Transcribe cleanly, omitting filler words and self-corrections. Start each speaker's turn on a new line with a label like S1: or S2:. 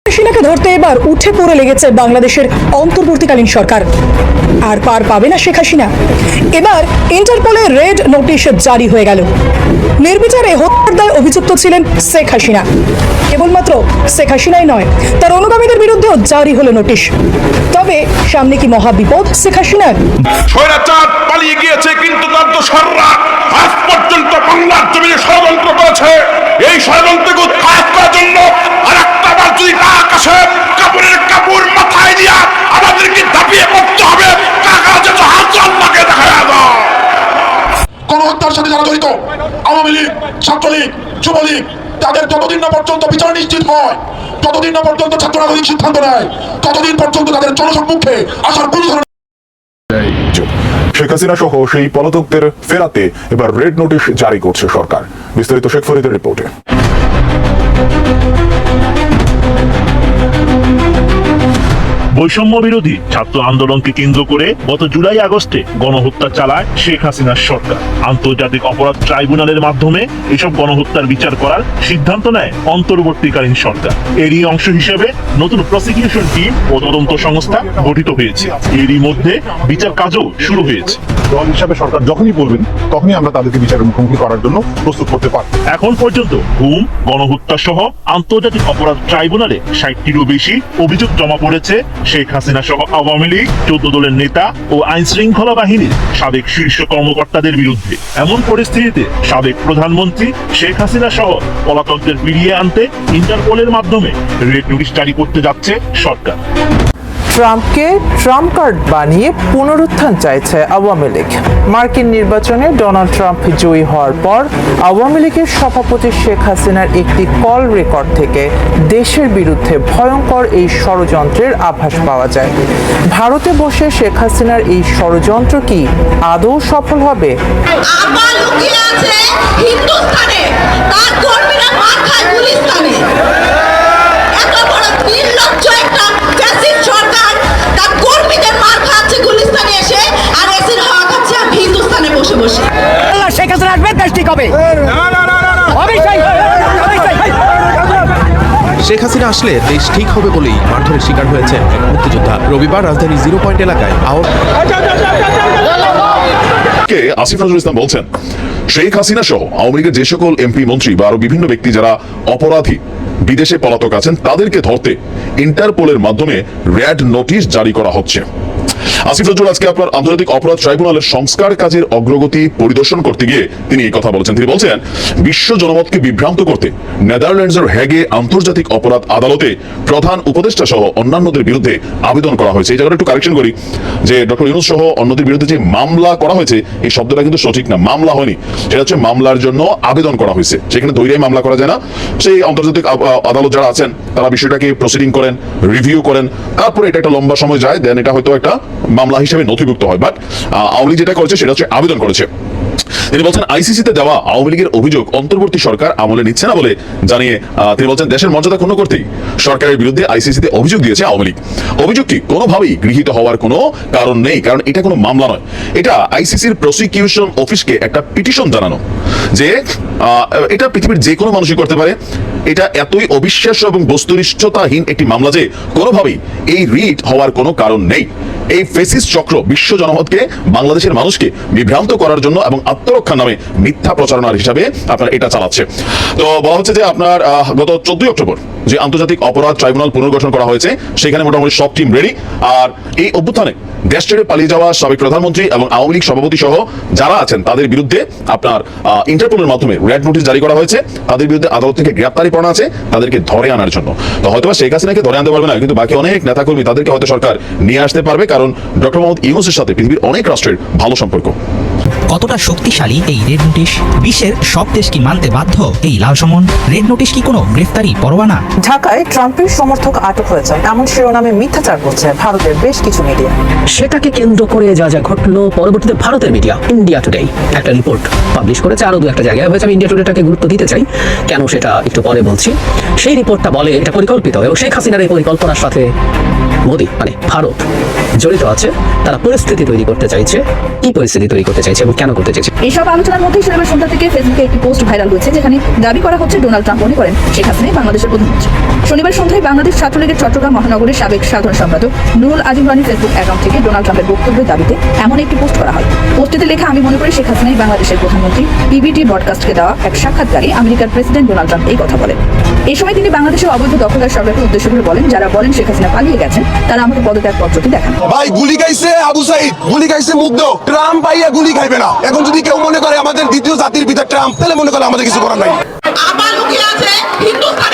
S1: হাসিনাকে ধরতে এবার উঠে পড়ে লেগেছে বাংলাদেশের অন্তর্বর্তীকালীন সরকার। আর পার পাবে না শেখ হাসিনা। এবার ইন্টারপোলে রেড নোটিশ জারি হয়ে গেল। নির্বিচারে হত্যার দায়ে অভিযুক্ত ছিলেন শেখ হাসিনা। কেবলমাত্র শেখ হাসিনাই নয়, তার অনুগামীদের বিরুদ্ধেও জারি হলো নোটিশ। তবে সামনে কি মহাবিপদ শেখ হাসিনার?
S2: স্বৈরাচার পালিয়ে গিয়েছে, কিন্তু তার দোসররা আজ পর্যন্ত বাংলার জমিনে ষড়যন্ত্র করেছে। এই ষড়যন্ত্রকে উৎখাত করার জন্য আরেকটা বার যদি আকাশে কাপড়ের কাপড় মাথায় দিয়া আমাদেরকে দাপিয়ে পড়তে হবে, কাকা যেন হাত আল্লাহকে দেখায় দাও।
S3: গণহত্যার সাথে যারা জড়িত, আওয়ামী লীগ, ছাত্রলীগ, যুবলীগ, তাদের যতদিন না পর্যন্ত বিচার নিশ্চিত হয়, যতদিন না পর্যন্ত ছাত্র রাজনৈতিক সিদ্ধান্ত নেয়, ততদিন পর্যন্ত তাদের জনসম্মুখে আসার কোনো ধরনের
S4: শেখ হাসিনা সহ সেই পলাতকদের ফেরাতে এবার রেড নোটিশ জারি করছে সরকার। বিস্তারিত শেখ ফরিদের রিপোর্টে।
S5: বৈষম্য বিরোধী ছাত্র আন্দোলনকে কেন্দ্র করে গত জুলাই আগস্টে গণহত্যা চালায় শেখ হাসিনার সরকার। আন্তর্জাতিক অপরাধ ট্রাইব্যুনালের মাধ্যমে এসব গণহত্যার বিচার করার সিদ্ধান্ত নেয় অন্তর্বর্তীকালীন সরকার। এরই অংশ হিসেবে নতুন প্রসিকিউশন টিম ও তদন্ত সংস্থা গঠিত হয়েছে। এরই মধ্যে বিচার কাজও শুরু হয়েছে।
S4: দল হিসাবে সরকার যখনই বলবেন তখনই আমরা তাদেরকে বিচারের মুখোমুখি করার জন্য প্রস্তুত করতে পারি।
S5: এখন পর্যন্ত গুম, গণহত্যা সহ আন্তর্জাতিক অপরাধ ট্রাইব্যুনালে 60টিরও বেশি অভিযোগ জমা পড়েছে শেখ হাসিনা সহ আওয়ামী লীগ, 14 দলের নেতা ও আইন শৃঙ্খলা বাহিনীর সাবেক শীর্ষ কর্মকর্তাদের বিরুদ্ধে। এমন পরিস্থিতিতে সাবেক প্রধানমন্ত্রী শেখ হাসিনা সহ পলাতকদের ফিরিয়ে আনতে ইন্টারপোলের মাধ্যমে রেড নোটিশ জারি করতে যাচ্ছে সরকার।
S6: ট্রাম্পকে ট্রাম্প কার্ড বানিয়ে পুনরুত্থান চাইছে আওয়ামী লীগ। মার্কিন নির্বাচনে ডোনাল্ড ট্রাম্প জয়ী হওয়ার পর আওয়ামী লীগের সভাপতি শেখ হাসিনার একটি কল রেকর্ড থেকে দেশের বিরুদ্ধে ভয়ঙ্কর এই ষড়যন্ত্রের আভাস পাওয়া যায়। ভারতে বসে শেখ হাসিনার এই ষড়যন্ত্র কি আদৌ সফল হবে?
S1: শেখ হাসিনা আসবে, দেশ ঠিক হবে।
S7: শেখ হাসিনা আসলে দেশ ঠিক হবে বলেই মারধরের শিকার হয়েছেন এক মুক্তিযোদ্ধা। রবিবার রাজধানীর 0 পয়েন্ট এলাকায়
S4: আসিফ নজরুল ইসলাম বলছেন, শেখ হাসিনা সহ আওয়ামী লীগের যে সকল এমপি, মন্ত্রী বা আরো বিভিন্ন ব্যক্তি যারা অপরাধী, বিদেশে পলাতক আছেন, তাদেরকে ধরতে ইন্টারপোলের মাধ্যমে রেড নোটিশ জারি করা হচ্ছে। আসিফ নজরুল আজকে আপনার আন্তর্জাতিক অপরাধ ট্রাইব্যুনালের সংস্কার কাজের অগ্রগতি পরিদর্শন করতে গিয়ে তিনি এই কথা বলেছেন। তিনি বলছেন, বিশ্ব জনমতকে বিভ্রান্ত করতে নেদারল্যান্ডসের হেগে আন্তর্জাতিক অপরাধ আদালতে প্রধান উপদেষ্টা সহ অন্যান্যদের বিরুদ্ধে আবেদন করা হয়েছে। এই জায়গাটা একটু কারেকশন করি যে ডক্টর ইউনূস সহ অন্যদের বিরুদ্ধে যে মামলা করা হয়েছে, এই শব্দটা কিন্তু সঠিক না, মামলা হয়নি, সেটা হচ্ছে মামলার জন্য আবেদন করা হয়েছে। সেখানে দৈরাই মামলা করা যায় না। সেই আন্তর্জাতিক আদালত যারা আছেন তারা বিষয়টাকে প্রসিডিং করেন, রিভিউ করেন, তারপরে এটা একটা লম্বা সময় যায়, দেন এটা হয়তো একটা মামলা হিসেবে নথিভুক্ত হয়। বাট আওয়ামী লীগ যেটা করেছে সেটা হচ্ছে আবেদন করেছে। তিনি বলছেন, আইসিসিতে দেওয়া আওয়ামী লীগের অভিযোগ অন্তর্বর্তী সরকার আমলে নিচ্ছে না বলে জানিয়ে তিনি বলছেন, দেশের মর্যাদা ক্ষুণ্ণ করতেই সরকারের বিরুদ্ধে আইসিসিতে অভিযোগ দিয়েছে আওয়ামী লীগ। অভিযোগটি কোনোভাবেই গৃহীত হওয়ার কোনো কারণ নেই, কারণ এটা কোনো মামলা নয়। এটা আইসিসির প্রসিকিউশন অফিসকে একটা পিটিশন জানানো যে এটা পৃথিবীর যে কোনো মানুষই করতে পারে। এটা এতই অবিশ্বাস্য এবং বস্তুনিষ্ঠতাহীন একটি মামলা যে কোনোভাবেই এই রিট হওয়ার কোনো কারণ নেই। এই ফেসিস্ট চক্র বিশ্ব জনমতকে, বাংলাদেশের মানুষকে বিভ্রান্ত করার জন্য এবং আত্মরক্ষার নামে মিথ্যা প্রচারণার হিসাবে আপনার এটা চালাচ্ছে। তো বলা হচ্ছে যে আপনার গত 14 অক্টোবর যে আন্তর্জাতিক অপরাধ ট্রাইব্যুনাল পুনর্গঠন করা হয়েছে, সেখানে মোটামুটি সব টিম রেডি। আর এই অভ্যুত্থানে দেশ ছেড়ে পালিয়ে যাওয়া সাবেক প্রধানমন্ত্রী এবং আওয়ামী লীগ সভাপতি সহ যারা আছেন তাদের বিরুদ্ধে আপনার ইন্টারপোলের মাধ্যমে রেড নোটিশ জারি করা হয়েছে। তাদের বিরুদ্ধে আদালত থেকে গ্রেপ্তারি পরোয়ানা আছে তাদেরকে ধরে আনার জন্য। তো হয়তো শেখ হাসিনাকে ধরে আনতে পারবে না, কিন্তু বাকি অনেক নেতাকর্মী তাদেরকে হয়তো সরকার নিয়ে আসতে পারবে, কারণ ডক্টর মোহাম্মদ ইউনূসের সাথে পৃথিবীর অনেক রাষ্ট্রের ভালো সম্পর্ক।
S8: কতটা শক্তিশালী এই রেড নোটিশ? বিশ্বের সব দেশ কি মানতে বাধ্য এই লাল সমন? রেড নোটিশ কি কোনো গ্রেফতারি পরোয়ানা?
S6: ঢাকায় ট্রাম্পের সমর্থক আটক হয়েছে এমন শিরোনামে মিথ্যাচার করছে ভারতের বেশ কিছু মিডিয়া।
S9: সেটাকে কেন্দ্র করে যা যা ঘটলো, পরবর্তীতে ভারতের মিডিয়া ইন্ডিয়া টুডে একটা রিপোর্ট পাবলিশ করেছে। আরো দু একটা জায়গায় হয়েছে, আমি ইন্ডিয়া টুডেটাকে গুরুত্ব দিতে চাই, কেন সেটা একটু পরে বলছি। সেই রিপোর্টটা বলে এটা পরিকল্পিত এবং শেখ হাসিনার এই পরিকল্পনার সাথে মোদি মানে ভারত জড়িত আছে। তারা পরিস্থিতি তৈরি করতে চাইছে। কি পরিস্থিতি তৈরি করতে চাইছে এবং কেন করতে চেয়েছে?
S10: এইসব আলোচনার মধ্যে শনিবার সন্ধ্যা থেকে ফেসবুকে একটি পোস্ট ভাইরাল হয়েছে, যেখানে দাবি করা হচ্ছে ডোনাল্ড ট্রাম্প মনে করেন শেখ হাসিনাই বাংলাদেশের প্রধানমন্ত্রী। শনিবার সন্ধ্যায় বাংলাদেশ ছাত্রলীগের চট্টগ্রাম মহানগরের সাবেক সাধারণ সম্পাদক নুরুল আজিম রানীর ফেসবুক অ্যাকাউন্ট থেকে ডোনাল্ড ট্রাম্পের বক্তব্যের দাবিতে এমন একটি পোস্ট করা হয়। পোস্টটিতে লেখা, আমি মনে করি শেখ হাসিনাই বাংলাদেশের প্রধানমন্ত্রী। পিবিটি ব্রডকাস্টকে দেওয়া এক সাক্ষাৎকারে আমেরিকার প্রেসিডেন্ট ডোনাল্ড ট্রাম্প এই কথা বলেন। এই সময় তিনি বাংলাদেশের অবৈধ দখলদার সরকারকে উদ্দেশ্য করে বলেন, যারা বলেন শেখ হাসিনা পালিয়ে গেছেন তারা আমাকে পদত্যাগ পত্রটি দেখান।
S11: ভাই গুলি খাইছে আবু সাইদ, গুলি খাইছে মুগ্ধ, ট্রাম্প পাইয়া গুলি খাইবে না। এখন যদি কেউ মনে করে আমাদের দ্বিতীয় জাতির পিতা ট্রাম্প, তাহলে মনে করে আমাদের কিছু করার নাই।
S12: আমার মুখে আছে হিন্দুস্তান